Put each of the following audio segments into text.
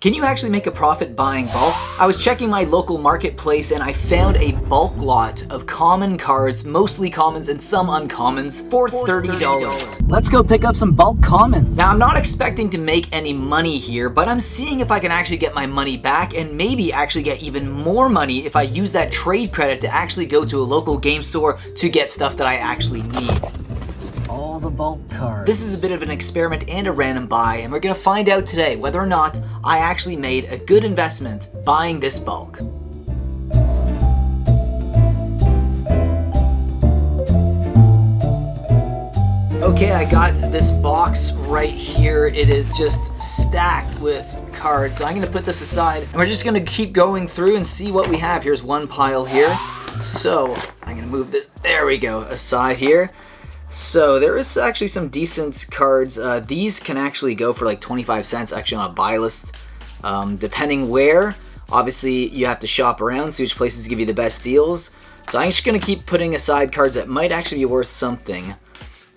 Can you actually make a profit buying bulk? I was checking my local marketplace and I found a bulk lot of common cards, mostly commons and some uncommons, for $30. Let's go pick up some bulk commons. Now, I'm not expecting to make any money here, but I'm seeing if I can actually get my money back and maybe actually get even more money if I use that trade credit to actually go to a local game store to get stuff that I actually need. All the bulk cards. This is a bit of an experiment and a random buy, and we're gonna find out today whether or not I actually made a good investment buying this bulk. Okay, I got this box right here. It is just stacked with cards. So I'm gonna put this aside and we're just gonna keep going through and see what we have. Here's one pile here. So I'm gonna move this, there we go, aside here. So there is actually some decent cards. These can actually go for like 25 cents actually on a buy list. Depending where, obviously you have to shop around, see which places give you the best deals. So I'm just going to keep putting aside cards that might actually be worth something.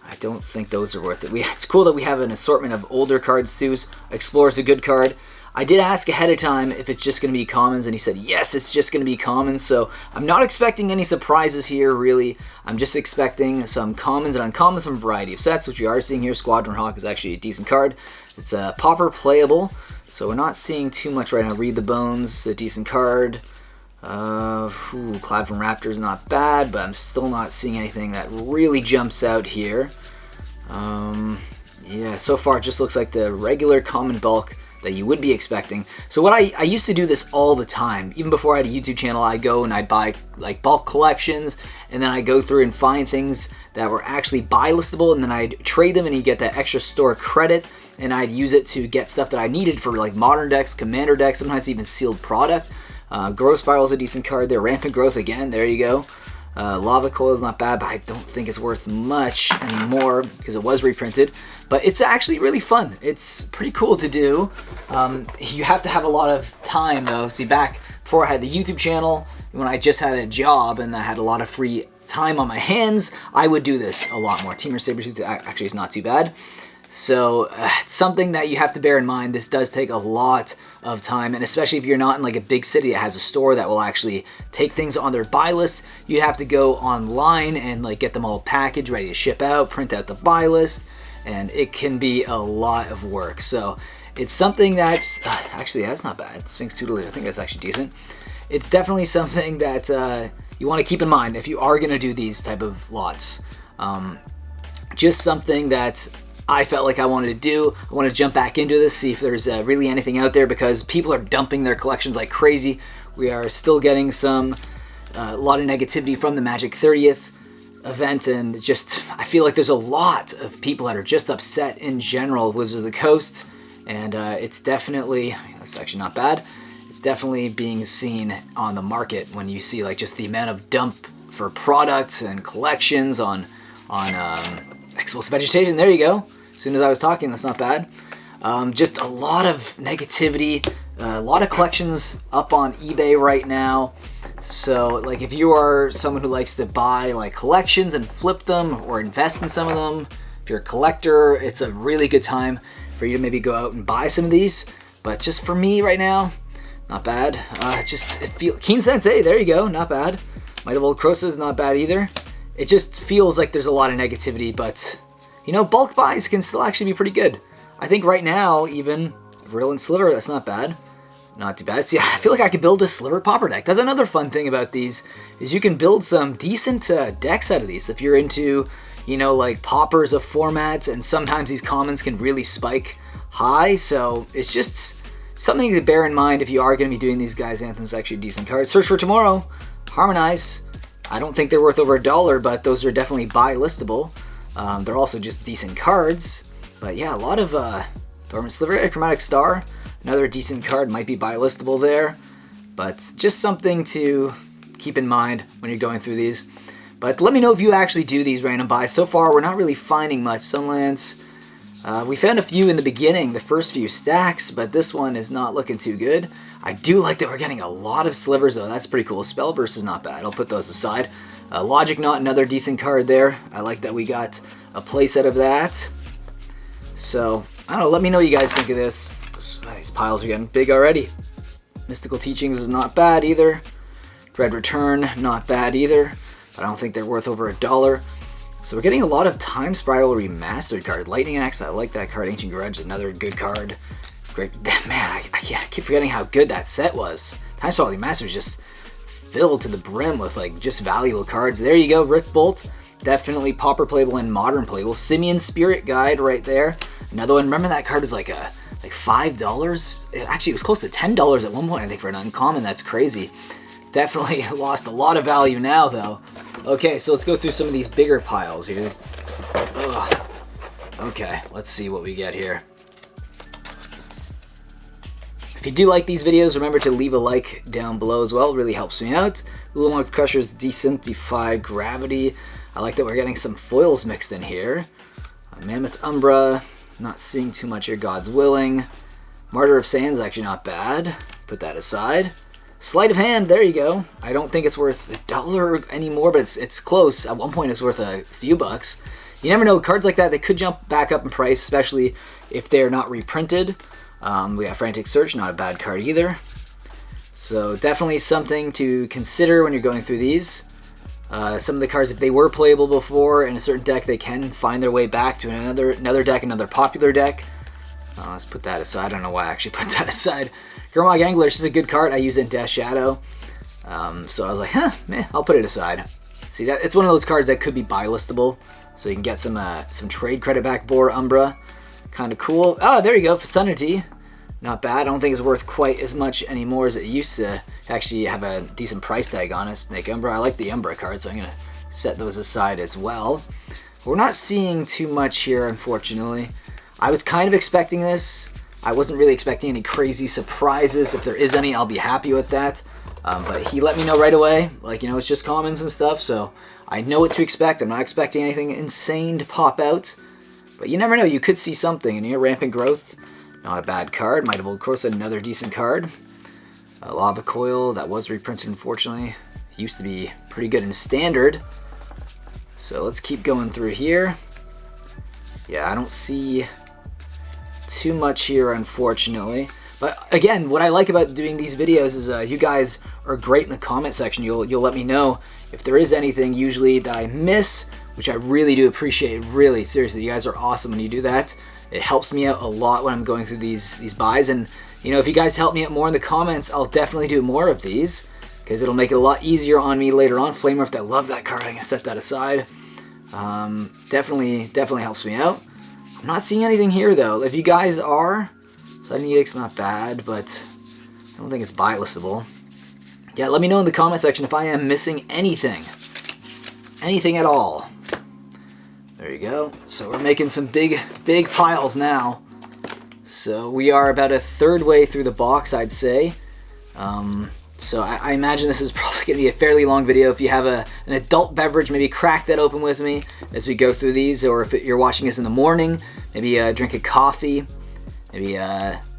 I don't think those are worth it. It's cool that we have an assortment of older cards too. Explorer's a good card. I did ask ahead of time if it's just going to be commons, and he said yes, it's just going to be commons. So I'm not expecting any surprises here, really. I'm just expecting some commons and uncommons from a variety of sets, which we are seeing here. Squadron Hawk is actually a decent card. It's a popper playable, so we're not seeing too much right now. Read the Bones, a decent card. Cloud from Raptor is not bad, but I'm still not seeing anything that really jumps out here. Yeah, so far it just looks like the regular common bulk that you would be expecting. So what I used to do this all the time. Even before I had a YouTube channel, I'd go and I'd buy like bulk collections, and then I'd go through and find things that were actually buy listable, and then I'd trade them and you get that extra store credit, and I'd use it to get stuff that I needed for like modern decks, commander decks, sometimes even sealed product. Growth Spiral is a decent card there. Rampant Growth again, there you go. Lava Coil is not bad, but I don't think it's worth much anymore because it was reprinted. But it's actually really fun. It's pretty cool to do. You have to have a lot of time though. See, back before I had the YouTube channel, when I just had a job and I had a lot of free time on my hands, I would do this a lot more. Teamer Sabertooth actually is not too bad. So it's something that you have to bear in mind. This does take a lot of time, and especially if you're not in like a big city that has a store that will actually take things on their buy list, you'd have to go online and like get them all packaged, ready to ship out, print out the buy list, and it can be a lot of work. So it's something that's actually, that's not bad. Sphinx Tutelage, I think that's actually decent. It's definitely something that you want to keep in mind if you are going to do these type of lots. Just something that I felt like I wanted to do. I want to jump back into this, see if there's really anything out there, because people are dumping their collections like crazy. We are still getting a lot of negativity from the Magic 30th event, and just I feel like there's a lot of people that are just upset in general. Wizards of the Coast, and it's definitely, that's actually not bad. It's definitely being seen on the market when you see like just the amount of dump for products and collections on Explosive Vegetation. There you go. As soon as I was talking, that's not bad. Just a lot of negativity, a lot of collections up on eBay right now. So like if you are someone who likes to buy like collections and flip them or invest in some of them, if you're a collector, it's a really good time for you to maybe go out and buy some of these. But just for me right now, not bad. Keen Sensei, there you go, not bad. Might of Old Crosa is not bad either. It just feels like there's a lot of negativity, but you know, bulk buys can still actually be pretty good. I think right now, even Vril and Sliver, that's not bad. Not too bad. See, I feel like I could build a Sliver Popper deck. That's another fun thing about these, is you can build some decent decks out of these. If you're into, you know, like poppers of formats, and sometimes these commons can really spike high. So it's just something to bear in mind if you are going to be doing these guys. Anthem's actually a decent card. Search for Tomorrow, Harmonize. I don't think they're worth over $1, but those are definitely buy listable. They're also just decent cards. But yeah, a lot of Dormant Sliver, Chromatic Star, another decent card, might be buy listable there. But just something to keep in mind when you're going through these. But let me know if you actually do these random buys. So far, we're not really finding much. Sunlance, we found a few in the beginning, the first few stacks, but this one is not looking too good. I do like that we're getting a lot of slivers, though. That's pretty cool. Spellburst is not bad. I'll put those aside. Logic Knot, another decent card there. I like that we got a playset of that. So, I don't know. Let me know what you guys think of this. These piles are getting big already. Mystical Teachings is not bad either. Dread Return, not bad either. But I don't think they're worth over $1. So we're getting a lot of Time Spiral Remastered cards. Lightning Axe, I like that card. Ancient Grudge, another good card. Great, man, I keep forgetting how good that set was. Time Spiral Remastered is just filled to the brim with like just valuable cards. There you go, Rift Bolt. Definitely Pauper playable and Modern playable. Simian Spirit Guide right there. Another one. Remember that card was like $5? Actually, it was close to $10 at one point, I think, for an uncommon. That's crazy. Definitely lost a lot of value now, though. Okay, so let's go through some of these bigger piles here. Okay, let's see what we get here. If you do like these videos, remember to leave a like down below as well. It really helps me out. Little Crusher's decent. Defy Gravity. I like that we're getting some foils mixed in here. Mammoth Umbra. Not seeing too much here. God's Willing. Martyr of Sands, actually not bad. Put that aside. Sleight of Hand, there you go. I don't think it's worth $1 anymore, but it's close. At one point it's worth a few bucks. You never know, cards like that, they could jump back up in price, especially if they're not reprinted. We got Frantic Search, not a bad card either. So definitely something to consider when you're going through these. Some of the cards, if they were playable before in a certain deck, they can find their way back to another deck, another popular deck. Let's put that aside. I don't know why I actually put that aside. Gurmag Angler is a good card. I use it in Death Shadow. So I was like, I'll put it aside. See, that it's one of those cards that could be buy listable. So you can get some trade credit back. Boar Umbra. Kind of cool. Oh, there you go. Vicinity. Not bad. I don't think it's worth quite as much anymore as it used to actually have a decent price tag on it. Snake Umbra. I like the Umbra cards, so I'm going to set those aside as well. We're not seeing too much here, unfortunately. I was kind of expecting this. I wasn't really expecting any crazy surprises. If there is any, I'll be happy with that. But he let me know right away. Like, it's just commons and stuff, so I know what to expect. I'm not expecting anything insane to pop out. But you never know. You could see something in here. Rampant Growth. Not a bad card. Might have Old Corsa, another decent card. Lava Coil, that was reprinted, unfortunately. Used to be pretty good in Standard. So let's keep going through here. Yeah, I don't see too much here, unfortunately. But again, what I like about doing these videos is you guys are great in the comment section. You'll let me know if there is anything usually that I miss, which I really do appreciate. Really, seriously, you guys are awesome when you do that. It helps me out a lot when I'm going through these buys. And if you guys help me out more in the comments, I'll definitely do more of these because it'll make it a lot easier on me later on. Flame Rift, I love that card. I'm gonna set that aside. Definitely helps me out. I'm not seeing anything here though. If you guys are, Sudden Edict's not bad, but I don't think it's buy listable. Yeah, let me know in the comment section if I am missing anything. Anything at all. There you go. So we're making some big piles now. So we are about a third way through the box, I'd say. So I imagine this is probably going to be a fairly long video. If you have an adult beverage, maybe crack that open with me as we go through these. Or if you're watching this in the morning, maybe drink a coffee. Maybe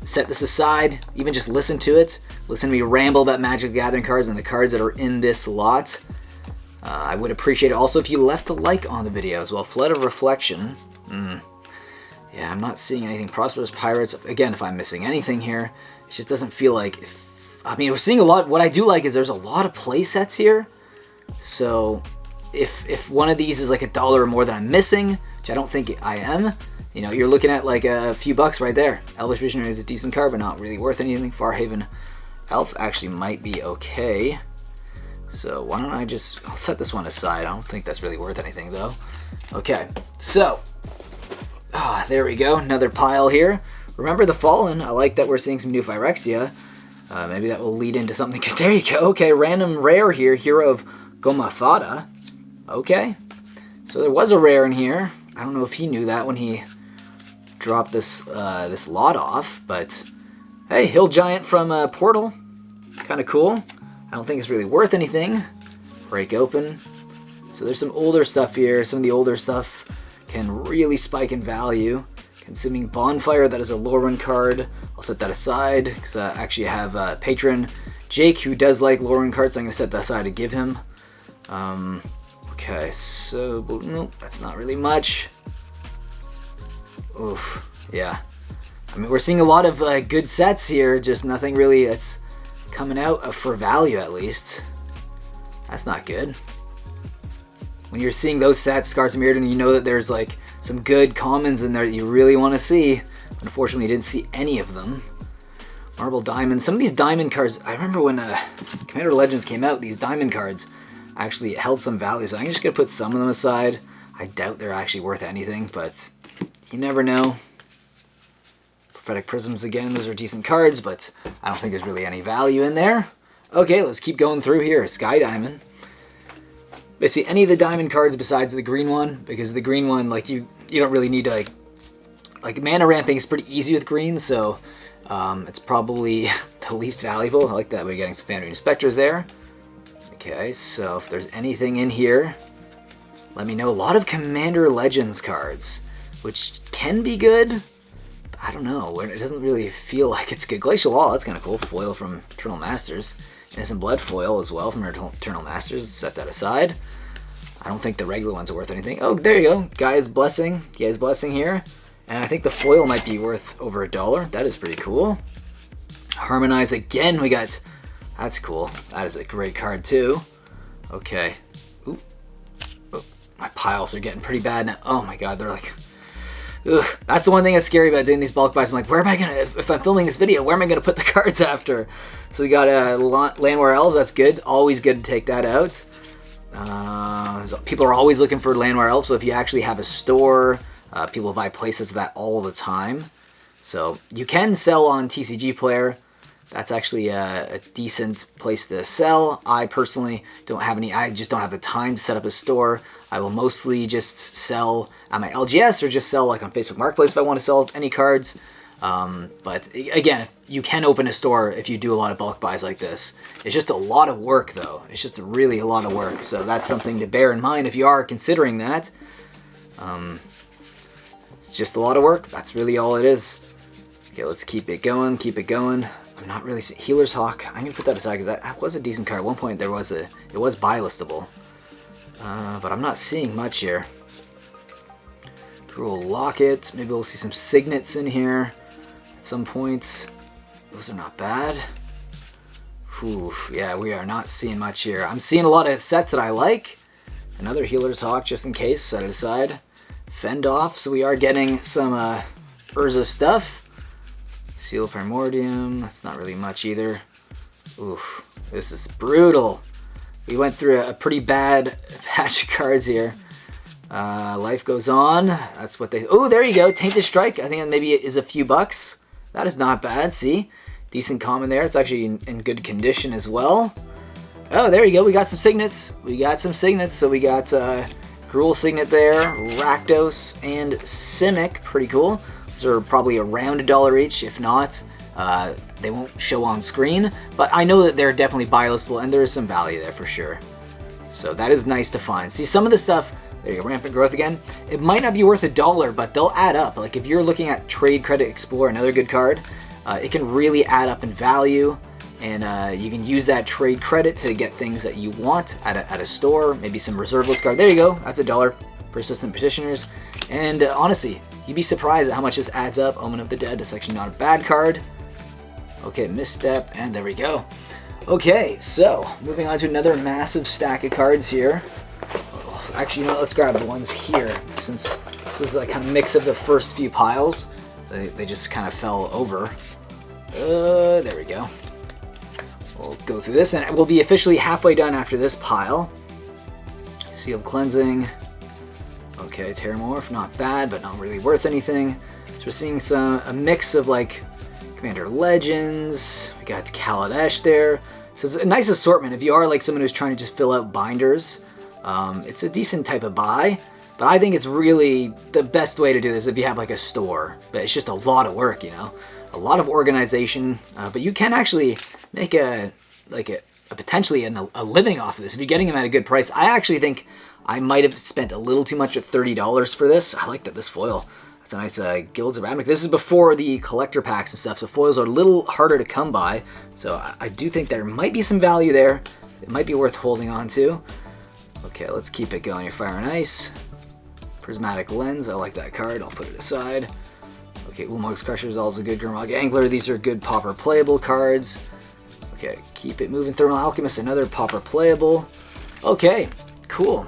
set this aside. Even just listen to it. Listen to me ramble about Magic the Gathering cards and the cards that are in this lot. I would appreciate it also if you left a like on the video as well. Flood of Reflection. Yeah, I'm not seeing anything. Prosperous Pirates. Again, if I'm missing anything here, it just doesn't feel like... I mean, we're seeing a lot. What I do like is there's a lot of play sets here. So if one of these is like $1 or more that I'm missing, which I don't think I am, you're looking at like a few bucks right there. Elvish Visionary is a decent card, but not really worth anything. Farhaven Elf actually might be okay. So why don't I'll set this one aside. I don't think that's really worth anything though. Okay, so there we go. Another pile here. Remember the Fallen. I like that we're seeing some new Phyrexia. Maybe that will lead into something good. There you go. Okay, random rare here. Hero of Gomafada. Okay. So there was a rare in here. I don't know if he knew that when he dropped this lot off, but hey, Hill Giant from Portal. Kind of cool. I don't think it's really worth anything. Break open. So there's some older stuff here. Some of the older stuff can really spike in value. Consuming Bonfire, that is a Lorwyn card. I'll set that aside because I actually have a patron, Jake, who does like Lorwyn cards, so I'm going to set that aside to give him. Okay, so, nope, that's not really much. Oof, yeah. I mean, we're seeing a lot of good sets here, just nothing really that's coming out for value, at least. That's not good. When you're seeing those sets, Scars of Mirrodin, you know that there's like some good commons in there that you really want to see. Unfortunately, you didn't see any of them. Marble Diamond. Some of these diamond cards, I remember when Commander Legends came out, these diamond cards actually held some value. So I'm just going to put some of them aside. I doubt they're actually worth anything, but you never know. Prophetic Prisms again, those are decent cards, but I don't think there's really any value in there. Okay, let's keep going through here. Sky Diamond. Basically, any of the diamond cards besides the green one, because the green one, like you don't really need to like mana ramping is pretty easy with green, so it's probably the least valuable. I like that we're getting some Phantom Spectres there. Okay, so if there's anything in here, let me know. A lot of Commander Legends cards, which can be good. I don't know, it doesn't really feel like it's good. Glacial Wall, that's kind of cool. Foil from Eternal Masters. Innocent Blood foil as well from Eternal Masters. Set that aside. I don't think the regular ones are worth anything. Oh, there you go. Guy's Blessing. Guy's Blessing here. And I think the foil might be worth over $1. That is pretty cool. Harmonize again. We got... That's cool. That is a great card too. Okay. Ooh. Oh, my piles are getting pretty bad now. Oh my god, they're like... Ugh, that's the one thing that's scary about doing these bulk buys. I'm like, where am I gonna, if I'm filming this video, where am I gonna put the cards after? So we got Landware Elves, that's good. Always good to take that out. People are always looking for Landware Elves, so if you actually have a store, people buy places of that all the time. So you can sell on TCG Player. That's actually a decent place to sell. I personally don't have any, I just don't have the time to set up a store. I will mostly just sell on my LGS or just sell like on Facebook Marketplace if I want to sell any cards. But again, you can open a store if you do a lot of bulk buys like this. It's just a lot of work though. It's just really a lot of work. So that's something to bear in mind if you are considering that. It's just a lot of work. That's really all it is. Okay, let's keep it going, keep it going. I'm not really seeing Healer's Hawk. I'm gonna put that aside because that was a decent card. At one point it was buy listable. But I'm not seeing much here. Cruel Locket. Maybe we'll see some Signets in here at some point. Those are not bad. Whew, yeah, we are not seeing much here. I'm seeing a lot of sets that I like. Another Healer's Hawk just in case. Set it aside. Fend Off. So we are getting some Urza stuff. Seal Primordium. That's not really much either. Oof, this is brutal. We went through a pretty bad patch of cards here. Life Goes On. That's what they... Oh, there you go. Tainted Strike. I think that maybe it is a few bucks. That is not bad. See? Decent common there. It's actually in good condition as well. Oh, there you go. We got some Signets. We got some Signets. So we got Gruul Signet there, Rakdos, and Simic. Pretty cool. Those are probably around $1 each. If not... they won't show on screen, but I know that they're definitely buy listable and there is some value there for sure. So that is nice to find. See, some of the stuff, there you go, Rampant Growth again, it might not be worth $1, but they'll add up. Like if you're looking at Trade Credit Explorer, another good card, it can really add up in value, and you can use that trade credit to get things that you want at a store, maybe some reserve list card. There you go, that's $1. Persistent Petitioners, and honestly, you'd be surprised at how much this adds up. Omen of the Dead, that's actually not a bad card. Okay, Misstep, and there we go. Okay, so moving on to another massive stack of cards here. Actually, you know what, let's grab the ones here, since this is a kind of mix of the first few piles. They just kind of fell over. There we go. We'll go through this, and we'll be officially halfway done after this pile. Sealed Cleansing. Okay, Terramorph, not bad, but not really worth anything. So we're seeing a mix of like Commander Legends, we got Kaladesh there. So it's a nice assortment. If you are like someone who's trying to just fill out binders, it's a decent type of buy. But I think it's really the best way to do this if you have like a store. But it's just a lot of work, you know, a lot of organization. But you can actually make potentially a living off of this if you're getting them at a good price. I actually think I might have spent a little too much at $30 for this. I like that this foil. It's a nice Guilds of Ravnica. This is before the collector packs and stuff, so foils are a little harder to come by. So I do think there might be some value there. It might be worth holding on to. Okay, let's keep it going. Your Fire and Ice. Prismatic Lens, I like that card. I'll put it aside. Okay, Ulamog's Crusher is also good. Grimrock Angler, these are good Pauper playable cards. Okay, keep it moving. Thermal Alchemist, another Pauper playable. Okay, cool.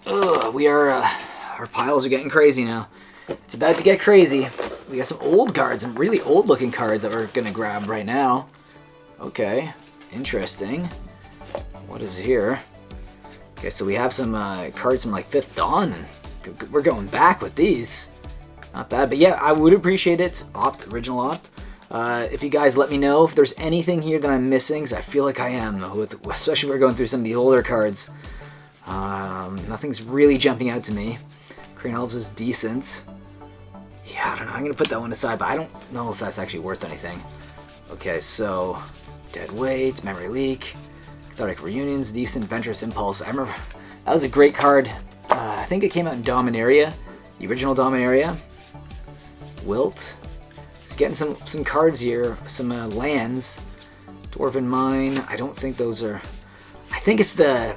Ugh, we are, our piles are getting crazy now. It's about to get crazy. We got some old cards, some really old looking cards that we're gonna grab right now. Okay, interesting. What is here? Okay, so we have some cards from like 5th Dawn. We're going back with these. Not bad, but yeah, I would appreciate it. Original Opt. If you guys let me know if there's anything here that I'm missing, because I feel like I am, especially when we're going through some of the older cards. Nothing's really jumping out to me. Crane Elves is decent. Yeah, I don't know. I'm going to put that one aside, but I don't know if that's actually worth anything. Okay, so Dead Weight, Memory Leak, Cathartic Reunions, decent. Venturous Impulse. I remember that was a great card. I think it came out in Dominaria, the original Dominaria. Wilt. So getting some cards here, some lands. Dwarven Mine. I don't think those are. I think it's the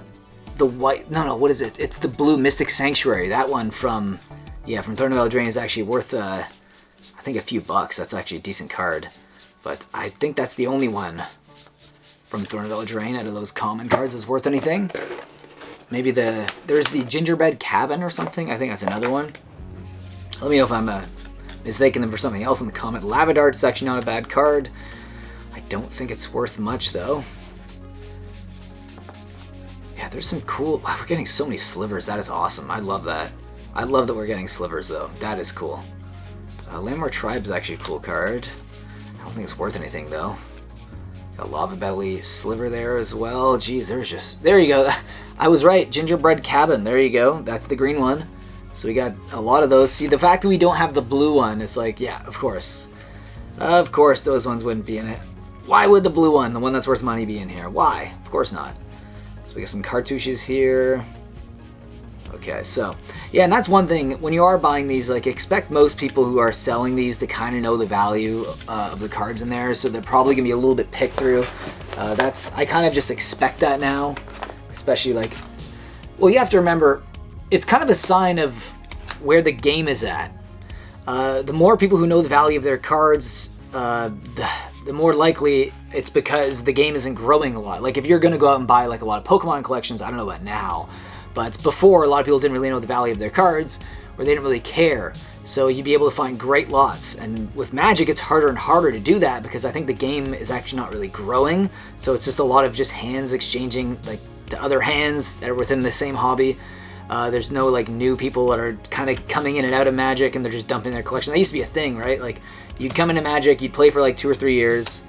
white. No, what is it? It's the blue Mystic Sanctuary. That one from Throne of Eldraine is actually worth I think a few bucks. That's actually a decent card. But I think that's the only one from Throne of Eldraine out of those common cards is worth anything. Maybe there's the Gingerbread Cabin or something. I think that's another one. Let me know if I'm mistaking them for something else in the comment. Lava Dart's actually not a bad card. I don't think it's worth much though. Yeah, there's some cool. Wow, we're getting so many slivers. That is awesome. I love that. I love that we're getting slivers though. That is cool. Landmark Tribe is actually a cool card. I don't think it's worth anything though. Got Lava Belly Sliver there as well. Geez, there you go. I was right. Gingerbread Cabin. There you go. That's the green one. So we got a lot of those. See, the fact that we don't have the blue one, it's like, yeah, of course. Of course those ones wouldn't be in it. Why would the blue one, the one that's worth money, be in here? Why? Of course not. So we got some cartouches here. Okay, so, yeah, and that's one thing. When you are buying these, like, expect most people who are selling these to kind of know the value of the cards in there, so they're probably going to be a little bit picked through. I kind of just expect that now, especially, like, well, you have to remember, it's kind of a sign of where the game is at. The more people who know the value of their cards, the more likely it's because the game isn't growing a lot. Like, if you're going to go out and buy, like, a lot of Pokemon collections, I don't know about now, but before, a lot of people didn't really know the value of their cards, or they didn't really care. So you'd be able to find great lots. And with Magic, it's harder and harder to do that because I think the game is actually not really growing. So it's just a lot of just hands exchanging, like, to other hands that are within the same hobby. There's no, like, new people that are kind of coming in and out of Magic and they're just dumping their collection. That used to be a thing, right? Like, you'd come into Magic, you'd play for like 2 or 3 years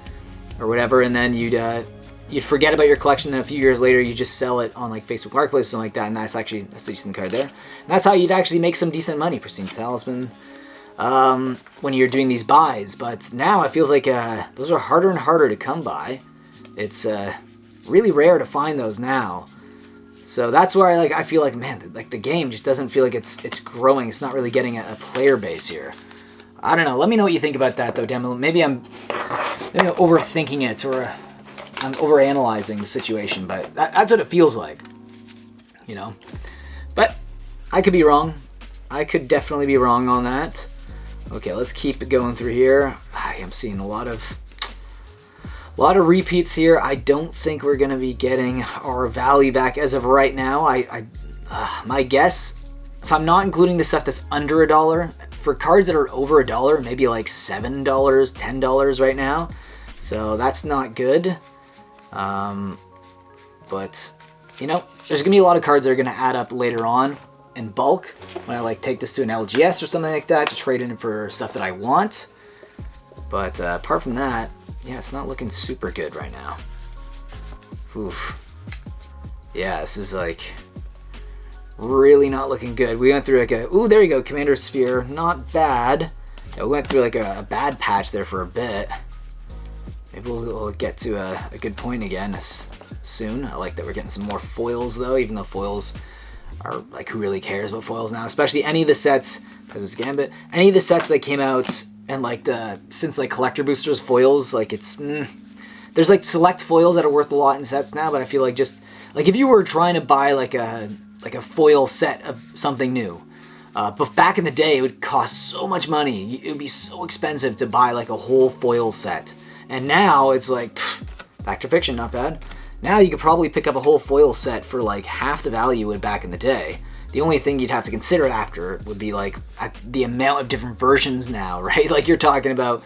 or whatever, and then you'd forget about your collection, and a few years later you just sell it on like Facebook Marketplace or something like that, and that's a decent card there. And that's how you'd actually make some decent money, Pristine Talisman, when you're doing these buys. But now it feels like those are harder and harder to come by. It's really rare to find those now. So that's where I feel like, man, like the game just doesn't feel like it's growing. It's not really getting a player base here. I don't know. Let me know what you think about that, though, Demo. Maybe I'm overthinking it, or I'm overanalyzing the situation, but that's what it feels like, you know. But I could be wrong. I could definitely be wrong on that. Okay, let's keep it going through here. I am seeing a lot of repeats here. I don't think we're going to be getting our value back as of right now. My guess, if I'm not including the stuff that's under $1, for cards that are over $1, maybe like $7, $10 right now. So that's not good. But, you know, there's going to be a lot of cards that are going to add up later on in bulk when I like take this to an LGS or something like that to trade in for stuff that I want. But apart from that, yeah, it's not looking super good right now. Oof. Yeah, this is like really not looking good. We went through like ooh, there you go, Commander Sphere. Not bad. Yeah, we went through like a bad patch there for a bit. Maybe we'll get to a good point again soon. I like that we're getting some more foils though, even though foils are like, who really cares about foils now? Especially any of the sets, because it's Gambit, any of the sets that came out and like since like collector boosters foils, like it's there's like select foils that are worth a lot in sets now, but I feel like just like if you were trying to buy like a foil set of something new, But back in the day, it would cost so much money. It would be so expensive to buy like a whole foil set. And now it's like, fact or fiction, not bad. Now you could probably pick up a whole foil set for like half the value you would back in the day. The only thing you'd have to consider after would be like the amount of different versions now, right? Like you're talking about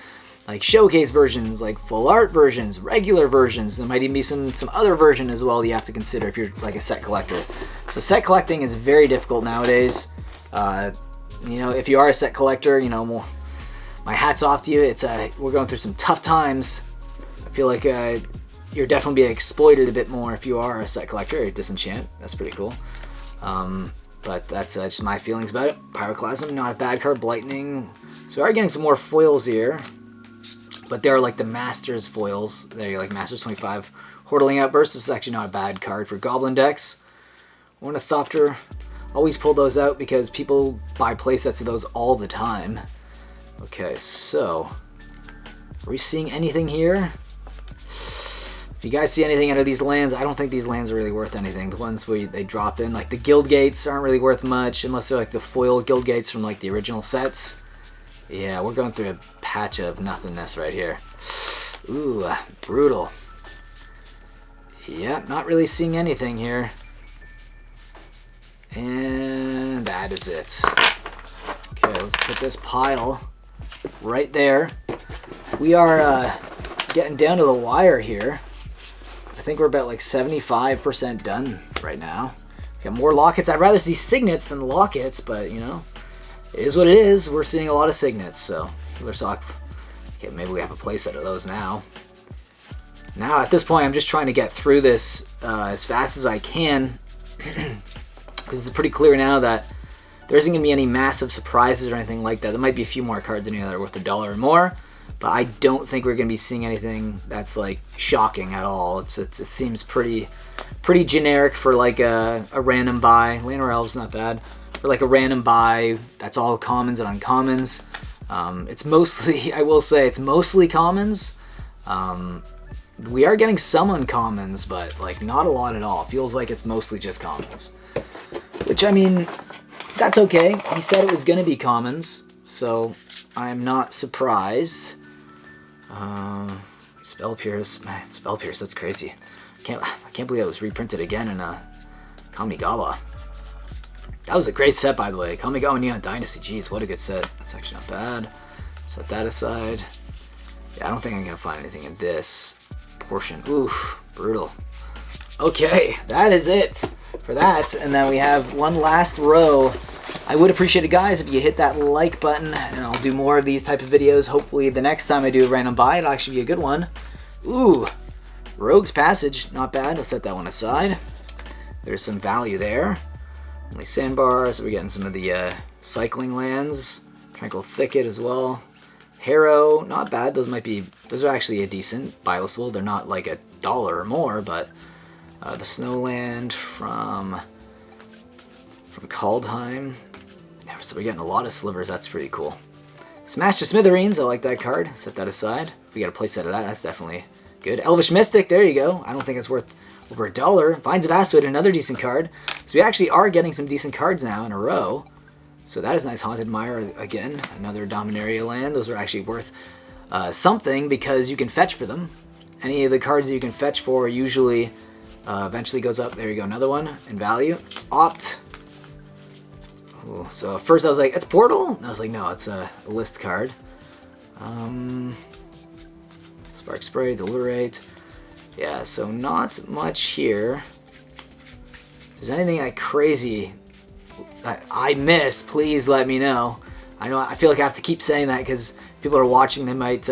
like showcase versions, like full art versions, regular versions. There might even be some other version as well you have to consider if you're like a set collector. So set collecting is very difficult nowadays. You know, if you are a set collector, you know, well, my hat's off to you. We're going through some tough times. I feel like you're definitely being exploited a bit more if you are a set collector or disenchant. That's pretty cool. But that's just my feelings about it. Pyroclasm, not a bad card. Blightning. So we are getting some more foils here. But they're like the Masters foils. There you go, like Masters 25. Hordeling Outburst. This is actually not a bad card for Goblin decks. Ornithopter. Always pull those out because people buy playsets of those all the time. Okay, so. Are we seeing anything here? If you guys see anything out of these lands, I don't think these lands are really worth anything. The ones where they drop in, like the Guild Gates aren't really worth much unless they're like the foil Guild Gates from like the original sets. Yeah, we're going through a patch of nothingness right here. Ooh, brutal. Yeah, not really seeing anything here. And that is it. Okay, let's put this pile right there. We are getting down to the wire here. I think we're about like 75% done right now. Got more lockets. I'd rather see signets than lockets, but you know, it is what it is. We're seeing a lot of signets, so okay, maybe we have a playset of those now. Now at this point, I'm just trying to get through this as fast as I can, because it's pretty clear now that there isn't going to be any massive surprises or anything like that. There might be a few more cards in here that are worth $1 or more. But I don't think we're going to be seeing anything that's like shocking at all. It seems pretty generic for like a random buy. Llanowar Elves not bad for like a random buy. That's all commons and uncommons. It's mostly, I will say, it's mostly commons. We are getting some uncommons, but like not a lot at all. Feels like it's mostly just commons. Which I mean, that's okay. He said it was going to be commons, so I'm not surprised. Spell Pierce, man, Spell Pierce, that's crazy. I can't believe it was reprinted again in Kamigawa. That was a great set, by the way. Kamigawa Neon Dynasty, jeez, what a good set. That's actually not bad. Set that aside. Yeah, I don't think I'm gonna find anything in this portion. Oof, brutal. Okay, that is it for that. And then we have one last row. I would appreciate it, guys, if you hit that like button, and I'll do more of these type of videos. Hopefully the next time I do a random buy, it'll actually be a good one. Ooh, Rogue's Passage, not bad. I'll set that one aside. There's some value there. Only sandbars. We're getting some of the cycling lands. Tranquil Thicket as well. Harrow, not bad. Those are actually a decent buy listable. They're not like $1 or more, but the Snowland from Kaldheim. So we're getting a lot of slivers. That's pretty cool. Smash to Smithereens. I like that card. Set that aside. If we got a playset of that, that's definitely good. Elvish Mystic. There you go. I don't think it's worth over $1. Vines of Aswood, another decent card. So we actually are getting some decent cards now in a row. So that is nice. Haunted Mire again. Another Dominaria land. Those are actually worth something because you can fetch for them. Any of the cards that you can fetch for usually eventually goes up. There you go. Another one in value. Opt. Ooh, so first I was like, it's Portal? And I was like, no, it's a list card. Spark Spray, Delurate. Yeah, so not much here. If there's anything like crazy that I miss, please let me know. I feel like I have to keep saying that because people are watching, they might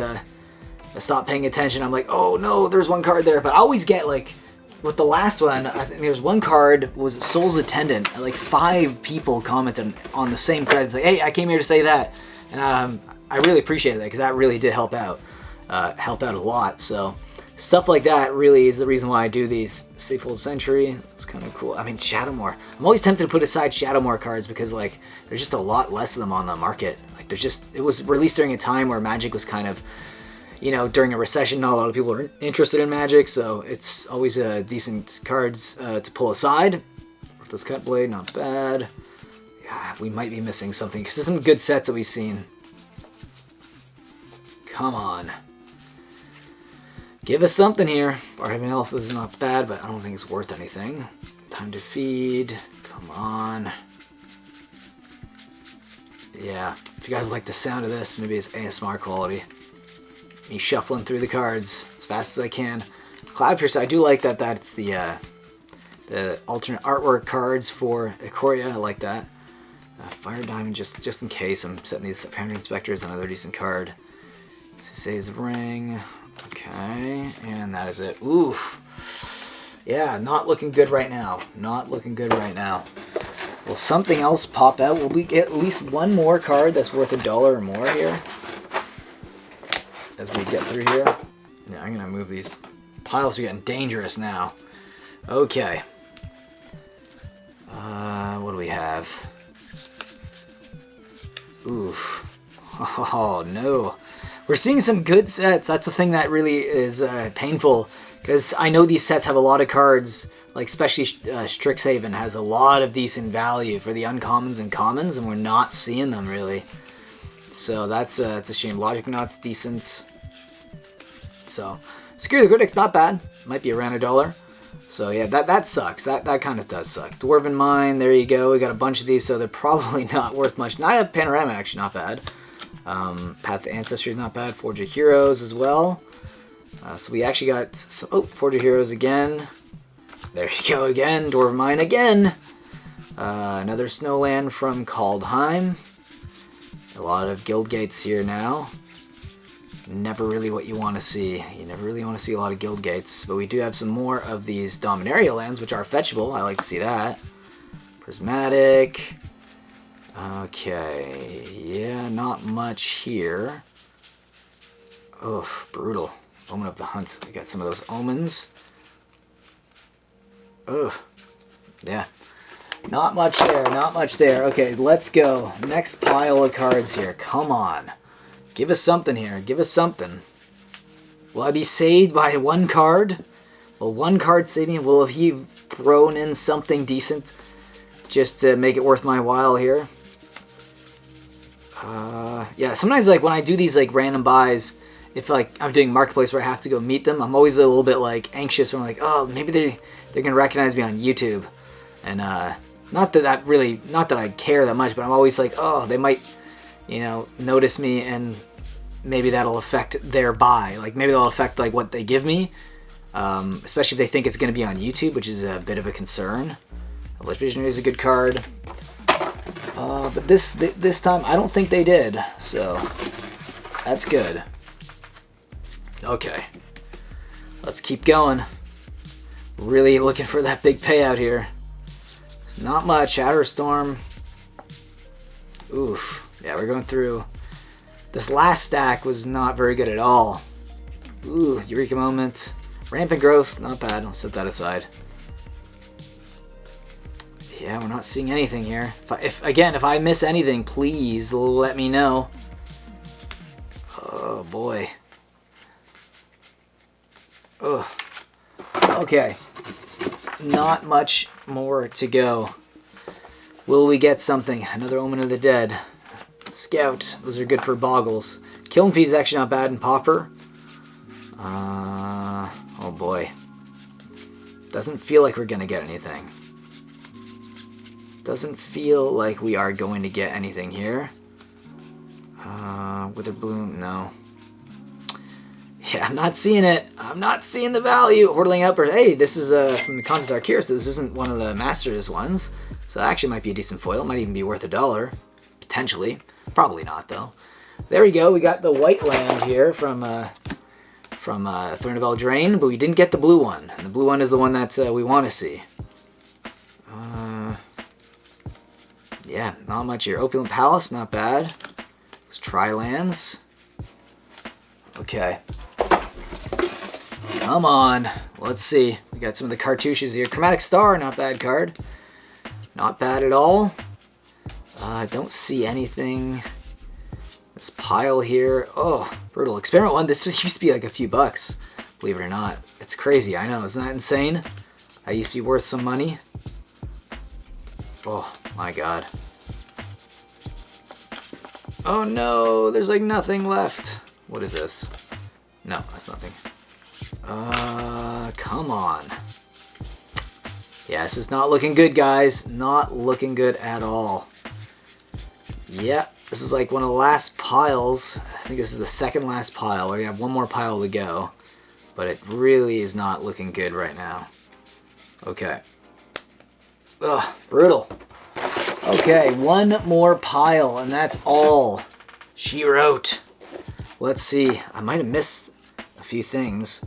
stop paying attention. I'm like, oh no, there's one card there. But I always get like, with the last one, I think there's one card, was Soul's Attendant, and like 5 people commented on the same card. It's like, hey, I came here to say that. And I really appreciated that because that really did help out a lot. So stuff like that really is the reason why I do these. Seafold Century, that's kind of cool. I mean, Shadowmoor. I'm always tempted to put aside Shadowmoor cards because like there's just a lot less of them on the market. Like it was released during a time where Magic was kind of, you know, during a recession, not a lot of people are interested in Magic, so it's always decent cards to pull aside. Worthless Cut Blade, not bad. God, we might be missing something because there's some good sets that we've seen. Come on. Give us something here. Our Heaven Elf is not bad, but I don't think it's worth anything. Time to feed. Come on. Yeah. If you guys like the sound of this, maybe it's ASMR quality. Me shuffling through the cards as fast as I can. Cloud Piercer, I do like that. That's the alternate artwork cards for Ikoria. I like that. Fire Diamond, just in case. I'm setting these up. Foundry Inspector is another decent card. Sisei's Ring. Okay, and that is it. Oof. Yeah, not looking good right now. Not looking good right now. Will something else pop out? Will we get at least one more card that's worth $1 or more here? As we get through here. Yeah, I'm going to move these. Piles are getting dangerous now. Okay. What do we have? Oof. Oh, no. We're seeing some good sets. That's the thing that really is painful. Because I know these sets have a lot of cards. Like, especially Strixhaven has a lot of decent value for the uncommons and commons. And we're not seeing them, really. So that's it's a shame. Logic Knot's decent. So, Secure the Critic's not bad. Might be around $1. So yeah, that sucks. That kind of does suck. Dwarven Mine, there you go. We got a bunch of these, so they're probably not worth much. Naya Panorama, actually not bad. Path to Ancestry is not bad. Forge of Heroes as well. So we actually got some, oh, Forge of Heroes again. There you go again. Dwarven Mine again. Another Snowland from Kaldheim. A lot of guild gates here now. Never really what you want to see. You never really want to see a lot of guild gates. But we do have some more of these Dominaria lands, which are fetchable. I like to see that. Prismatic. Okay. Yeah, not much here. Oh, brutal. Omen of the Hunt. We got some of those omens. Ugh. Yeah. Not much there. Not much there. Okay, let's go. Next pile of cards here. Come on. Give us something here. Give us something. Will I be saved by one card? Will one card save me? Will he thrown in something decent just to make it worth my while here? Yeah, sometimes like when I do these like random buys, if like I'm doing Marketplace where I have to go meet them, I'm always a little bit like anxious. I'm like, oh, maybe they're gonna recognize me on YouTube, and not that I care that much, but I'm always like, oh, they might, you know, notice me, and maybe that'll affect their buy. Like maybe that'll affect like what they give me, especially if they think it's gonna be on YouTube, which is a bit of a concern. Elvish Visionary is a good card. But this time, I don't think they did, so that's good. Okay, let's keep going. Really looking for that big payout here. It's not much. Shatterstorm. Oof. Yeah, we're going through. This last stack was not very good at all. Ooh, Eureka Moment. Rampant Growth, not bad. I'll set that aside. Yeah, we're not seeing anything here. If I miss anything, please let me know. Oh boy. Ugh. Okay. Not much more to go. Will we get something? Another Omen of the Dead. Scout. Those are good for boggles. Killing Feed is actually not bad in Pauper. Oh boy. Doesn't feel like we're gonna get anything. Doesn't feel like we are going to get anything here. Witherbloom, no. Yeah, I'm not seeing it. I'm not seeing the value. Hordling Outburst. Hey, this is from the Contest Arceus, so this isn't one of the Masters ones. So that actually might be a decent foil. It might even be worth $1. Potentially. Probably not, though. There we go. We got the white land here from Throne of Eldraine, but we didn't get the blue one. And the blue one is the one that we want to see. Yeah, not much here. Opulent Palace, not bad. Let's try lands. Okay. Come on. Let's see. We got some of the cartouches here. Chromatic Star, not bad card. Not bad at all. I don't see anything. This pile here. Oh, brutal. Experiment 1. This used to be like a few bucks. Believe it or not. It's crazy. I know. Isn't that insane? I used to be worth some money. Oh, my God. Oh no, there's like nothing left. What is this? No, that's nothing. Come on. Yeah, this is not looking good, guys. Not looking good at all. Yeah, this is like one of the last piles. I think this is the second last pile. We have one more pile to go. But it really is not looking good right now. Okay. Ugh, brutal. Okay, one more pile, and that's all she wrote. Let's see. I might have missed a few things.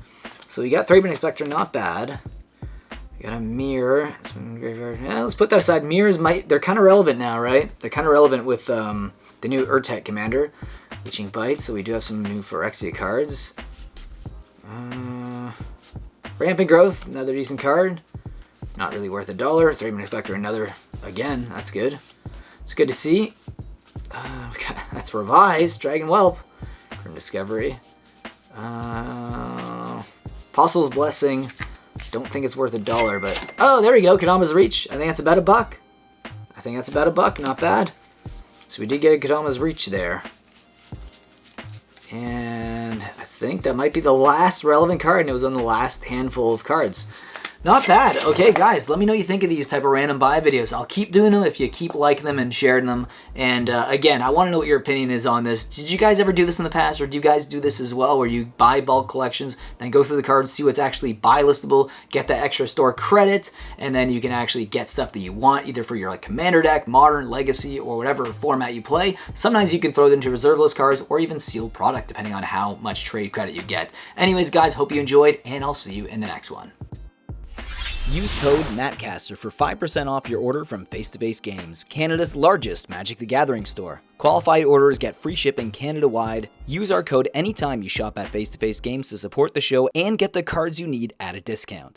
So we got Thraben Inspector, not bad. We got a mirror. Yeah, let's put that aside. Mirrors they're kind of relevant now, right? They're kind of relevant with the new Urtek commander, Leeching Bite. So we do have some new Phyrexia cards. Rampant Growth, another decent card. Not really worth $1. Thraben Inspector, another again. That's good. It's good to see. That's revised. Dragon Whelp from Discovery. Apostle's Blessing. Don't think it's worth $1, but oh, there we go. Kadama's Reach. I think that's about $1. I think that's about $1. Not bad. So we did get a Kadama's Reach there. And I think that might be the last relevant card, and it was on the last handful of cards. Not bad. Okay, guys, let me know what you think of these type of random buy videos. I'll keep doing them if you keep liking them and sharing them. And again, I want to know what your opinion is on this. Did you guys ever do this in the past, or do you guys do this as well, where you buy bulk collections, then go through the cards, see what's actually buy listable, get that extra store credit, and then you can actually get stuff that you want, either for your like commander deck, modern, legacy, or whatever format you play. Sometimes you can throw them into reserve list cards or even sealed product, depending on how much trade credit you get. Anyways, guys, hope you enjoyed, and I'll see you in the next one. Use code Mattcaster for 5% off your order from Face to Face Games, Canada's largest Magic the Gathering store. Qualified orders get free shipping Canada-wide. Use our code anytime you shop at Face to Face Games to support the show and get the cards you need at a discount.